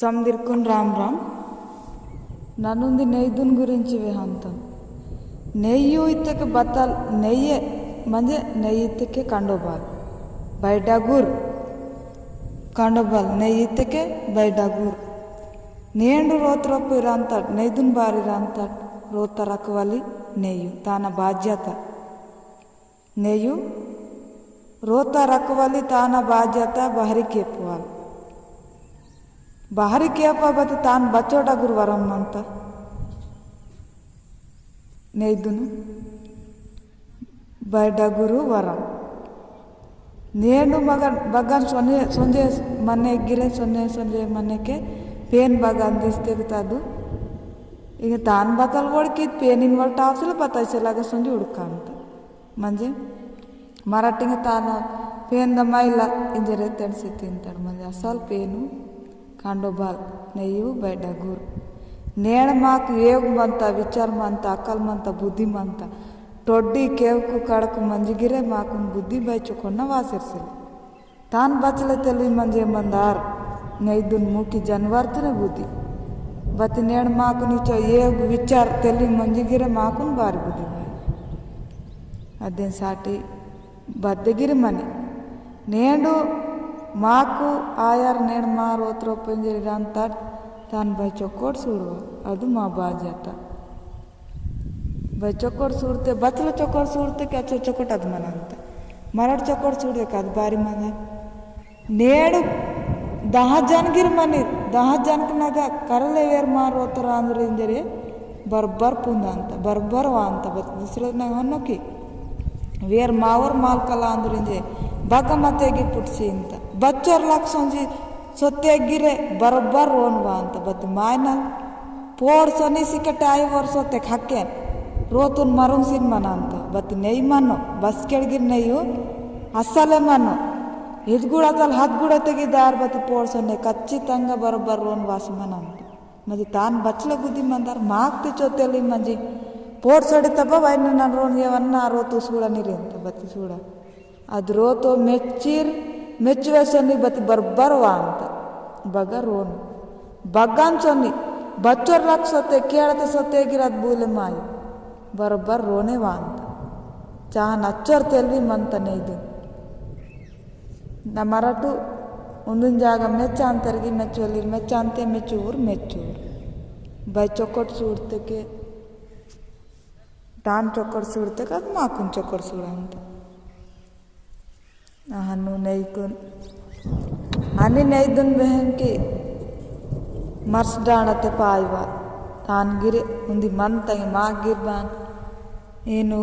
समदिरकुन राम राम ननुंदी नेयदुन गुरिंची वेहांतन नेय्यू इत्तके बतल नेय्ये म्हणजे नेय्यित्तके कंडोबाल बैडागुर कंडोबाल नेय्यित्तके बैडागुर नेंडु रोत्रप्पु इरांतट नेयदुन बार इरांतट रोत रखवाली नेय्यू ताना बाध्यత नेय्यू रोत रखवाली ताना बाध्यత बहरी केपुवाल बाहरी केप बती तान बच्चोडगुर वरम अंत नेय्दुनु बैडगुरु वरम नेंडु मगन बगन सोने सोंजे मने गिरे सोने सोंजे मने के पेन बगन दिसते तादु ಈಗ ತಾನ್ ಬಕಲ್ ಒಡ್ಕಿದ್ ಪೇನಿನ ಒಳ ಟಾಪ್ಸಲ ಪತಾಯಿಸಲಾಗ ಸಂಜೆ ಹುಡುಕಂತ म्हणजे मराठीಗೆ ತಾನ पेन दमाइल इंजरे तड़सी तिंतर म्हणजे असल पेनु कांडोबाल नेयू बैडागुर नेण माक येग मंत विचार मंत अकल मंत बुद्धि मंत टोड्डी केवकु कड़क मंजिगिरे माकुन बुद्धि बैचुकोन्न वासिरसिल तान बचले तेलि मंजे मंदार नेयदुन मुकी जानवर तने बुद्धि बति नेण माकुन चो येग विचार तेलि मंजिगिरे माकुन बारी बुद्धि भाई अदेन साटी बद्दगिरे मने नेंडु माकु आयार नेण मा रोत्रो पेंजरिरांतट तान भाई चोकोड सूड़वा अदु मा बाध्यత भाई चोकोड सूड़ते बचल चोकोड सूड़ते के अच्छो चोकोट अद मनंत मरड़ चोकोड सूड़े का बारी मन नेड़ 10 जन गिर मनी 10 जन नग करले वेर मा रोतर आंद्रे इंजरे बरबर पुंದಂತ बरबर वांत बत दूसरे न होनो की वेर मावर माल कला आंद्रे इंजे बगमतेगी पुट्सी इंत बच्चोर लक संजी सोते गिरे बरबर रोनवा अंत बत मायनल पोड़ सोनी सिकटे आई वर्षोते खक्के रोतुन मरुंग सिन मनांत बत नेई मनो बस केड़गिर नेयू असले मनो हिजगुड़ादल हद गुड़ तेगिदार बत पोड़ सोने कच्ची तंग बरबर रोन वास मनांत मजी तान बचले बुद्धि मंदार माक तिचोतेली मजी पोड़ सड़ी तब वैन न रोन येवन्न रोतु सूड़ा निरेंत बति सूड़ा अद रोतो मेच्चिर मेಚ್ಚುವೆ ಸೊನ್ನಿ ಬತಿ ಬರ್ಬರ್ ವಾಂತ ಬಗ ರೋನು ಬಗ್ಗಾನ್ ಸೊನ್ನಿ ಬಚ್ಚೋರ್ ಲಕ್ ಸೊತ್ತೆ ಕೇಳತೆ ಸೊತ್ತೆ ಗಿರದ್ ಬೂಲೆ ಮಾಯಿ ಬರ್ಬರ್ ರೋನೆ ವಾಂತ ಚಾಹನ್ ಅಚ್ಚೋರ್ ತೆಲ್ವಿ ಮಂತನೆ ಇದು ನ ಮರಾಠು ಒಂದೊಂದು ಜಾಗ ಮೆಚ್ಚ ಅಂತರ್ಗಿ ಮೆಚ್ಚೋಲಿ ಮೆಚ್ಚ ಅಂತೆ ಮೆಚ್ಚೂರ್ ಮೆಚ್ಚೂರ್ ಬೈ ಚೊಕ್ಕೊಟ್ ಸೂಡ್ತಕ್ಕೆ ತಾನ್ ಚೊಕ್ಕೊಟ್ ಸೂಡ್ತಕ್ಕೆ ಅದು ಮಾಕುನ್ ಚೊಕ್ಕೊಟ್ ಸೂಡ ಅಂತ हनु नईकुन हनी नईदुन बहन की मर्स डाणते पायवा तान गिरे उंदी मन तंग माग गिरबान इनु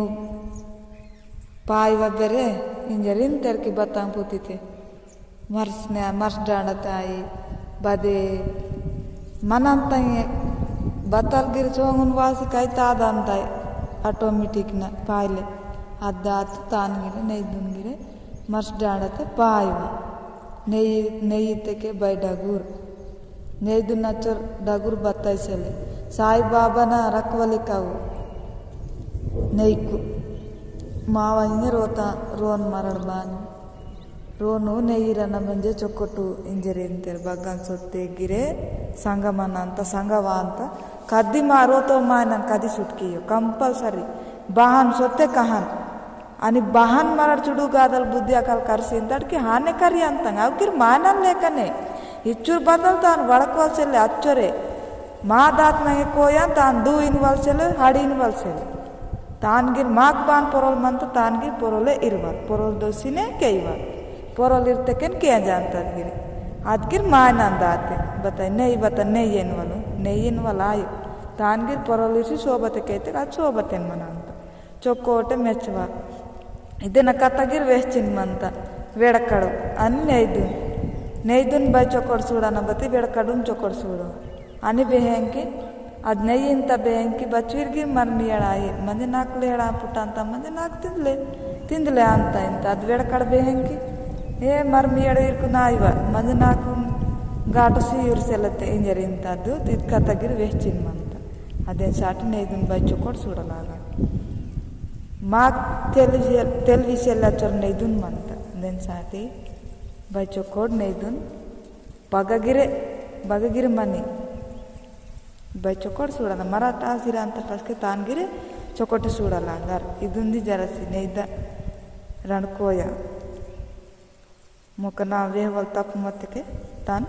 पायवा बेरे इंजरिन तेर की बतांग पुती थे मर्स डाणते आई बदे मनन तंग बतल गिर चोंगुन वासी कई तादांताय ऑटोमेटिक न पायले अद्दात तान गिरे नईदुन गिरे मर्स डाणते पायवा नेय्यित्तके बैडागुर नेयदुन अच्चोर डागुर बत्ताइसले साई बाबाना रखवली काವು नेय्कु मावंगे रोता रोन मरड़बान रोनु नेय्यिरन म्हणजे चोक्कोटु इंजरी अंतेर बग्गन सोत्ते गिरे संगमन ಅಂತ ಸಂಗವ ಅಂತ ಕದ್ದಿ ಮಾರೋತೋ ಮಾನನ್ ಕದಿ ಸುಟ್ಕಿಯೋ ಕಂಪಲ್ಸರಿ ಬಹನ್ ಸೊತ್ತೆ ಕಹನ್ आणि बहान मराठ चुडू गादल बुद्धि अकल करसी की हाने करी अंतंग अवकिर मानन लेकने इच्चुर बदल तान वड़कवल सेले अच्छोरे मा दात नगे कोया तान दू इनवल सेले हाड़ी इनवल सेले तान गिर माक बान पोरोल मंत तान गिर पोरोले इरवल पोरोल दोसिने केइवल पोरोल इरतेकेन के जानता गिर आज गिर मानन दाते बताई नहीं इनवल आयु तान गिर पोरोल इसी शोभते कहते आज शोभतेन मनांत चोक्कोटे मेचवा ಇದನ್ನ ಕತ್ತಗಿರ್ ವೇಸ್ಚಿನ್ ಮಂತ वेड़कड़ो अनि नैदुन बೈ चोकोड़ सूड़न बती वेड़कड़ुन चोकोड़ सूड़ो अनि बेहेंकी अद नई इंत बेहेंकी बच्चीर्गी मरनी एड़ाई मंजे नाकले एड़ा पुट्ಟ ಅಂತ मंजे नाक तिंदले ಅಂತ इंत अद वेड़कड़ बेहेंकी ए मरमी एड़ इर्कु नाइव मंजे नाकु गाटसी युर्सेलते इंजरी इंतದ್ದು तिद कतगिर वेस्चिन मंत अदेन साटी नैदुन बೈ चोकोड़ सूड़लाग माग तेलविसेला चोर नैदुन मंत देन साटी बೈ चोकोड़ नैदुन पगगिरे बगगिर मनी बई चोकोट सूडल मराठा सिरा अंत फस्ट तानगिरे चोकोट सूडल अंगार इदुंदी जरसी नेइद रणकोया मोकना वे वल तप मत के तान